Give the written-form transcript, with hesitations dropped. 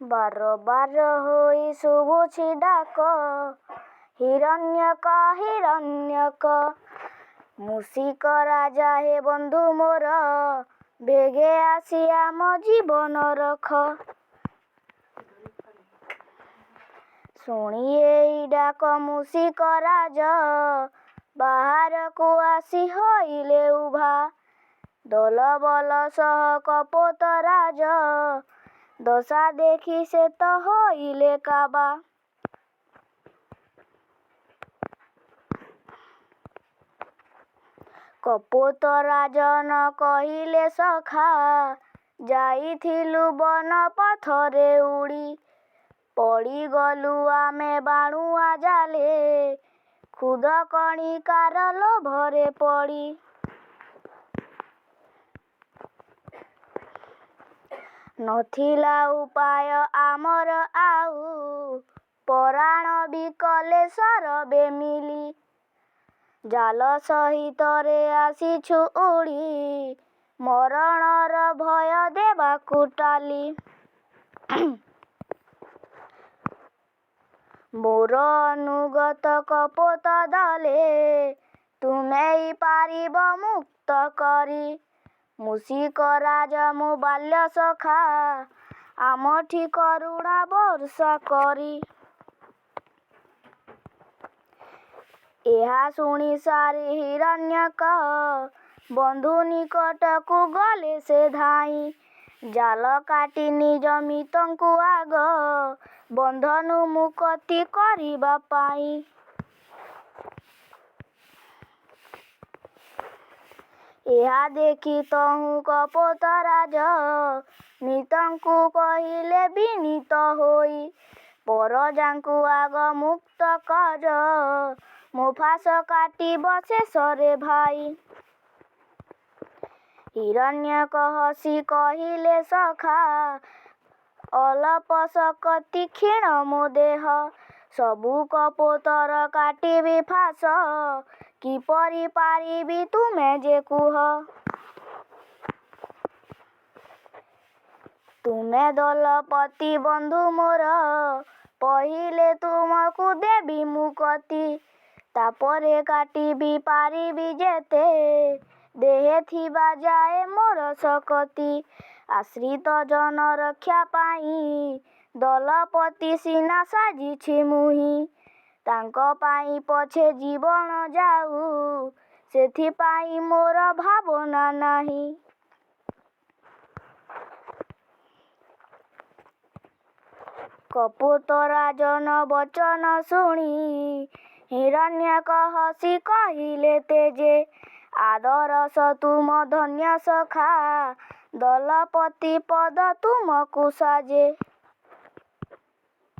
ବାର ବାର ହୋଇ ଶୁଭୁଛି ଡାକ, ହିରଣ୍ୟକ ହିରଣ୍ୟକ। ମୂଷିକ ରାଜା ହେ ବନ୍ଧୁ ମୋର, ବେଗେ ଆସି ଆମ ଜୀବନ ରଖ। ଶୁଣି ଏଇ ଡାକ ମୂଷିକ ରାଜ, ବାହାରକୁ ଆସି ହଇଲେ ଉଭା। ଦଳବଲ ସହ କପୋତ ରାଜ, ଦଶା ଦେଖି ସେ ତ ହଇଲେ କାବା। କପୋତ ରାଜନ କହିଲେ ସଖା, ଯାଇଥିଲୁ ବନ ପଥରେ ଉଡ଼ି। ପଡ଼ିଗଲୁ ଆମେ ବାଣୁଆ ଜାଲେ, ଖୁଦ କଣିକାର ଲୋଭରେ ପଡ଼ି। ନଥିଲା ଉପାୟ ଆମର ଆଉ, ପରାଣ ବି କଲେ ସରବେ ମିଲି। ଜାଲ ସହିତରେ ଆସିଛୁ ଉଡ଼ି, ମରଣର ଭୟ ଦେବାକୁ ଟାଲି। ମୋର ଅନୁଗତ କପୋତ ଦଳେ, ତୁମେଇ ପାରିବ ମୁକ୍ତ କରି। ମୂଷିକ ରାଜ ମୁଁ ବାଲ୍ୟ ସଖା, ଆମଠି କରୁଣା ବର୍ଷା କରି। ଏହା ଶୁଣି ସାରି ହିରଣ୍ୟକ, ବନ୍ଧୁ ନିକଟକୁ ଗଲେ ସେ ଧାଇଁ। ଜାଲ କାଟି ନିଜ ମିତଙ୍କୁ ଆଗ, ବନ୍ଧନୁ ମୁକତି କରିବା ପାଇଁ। ଏହା ଦେଖି ତହୁଁ କପୋତ ରାଜ, ମିତଙ୍କୁ କହିଲେ ବିନୀତ ହୋଇ। ପରଜାଙ୍କୁ ଆଗ ମୁକ୍ତ କର, ମୋ ଫାଶ କାଟିବ ଶେଷରେ ଭାଇ। ହିରଣ୍ୟକ ହସି କହିଲେ ସଖା, ଅଳପ ଶକତି କ୍ଷୀଣ ମୋ ଦେହ। ସବୁ କପୋତର କାଟିବି ଫାଶ, କିପରି ପାରିବି ତୁମେ ଯେ କୁହ। ତୁମେ ଦଳପତି ବନ୍ଧୁ ମୋର, ପହିଲେ ତୁମକୁ ଦେବି ମୁକତି। ତାପରେ କାଟିବି ପାରିବି ଯେତେ, ଦେହେ ଥିବା ଯାଏ ମୋର ଶକତି। ଆଶ୍ରିତ ଜନ ରକ୍ଷା ପାଇଁ, ଦଳପତି ସିନା ସାଜିଛି ମୁହିଁ। ତାଙ୍କ ପାଇଁ ପଛେ ଜୀବନ ଯାଉ, ସେଥିପାଇଁ ମୋର ଭାବନା ନାହିଁ। କପୋତ ରାଜନ ବଚନ ଶୁଣି, ହିରଣ୍ୟକ ହସି କହିଲେ ତେଜେ। ଆଦରସ ତୁମ ଧନ୍ୟ ସଖା, ଦଳପତି ପଦ ତୁମକୁ ସାଜେ।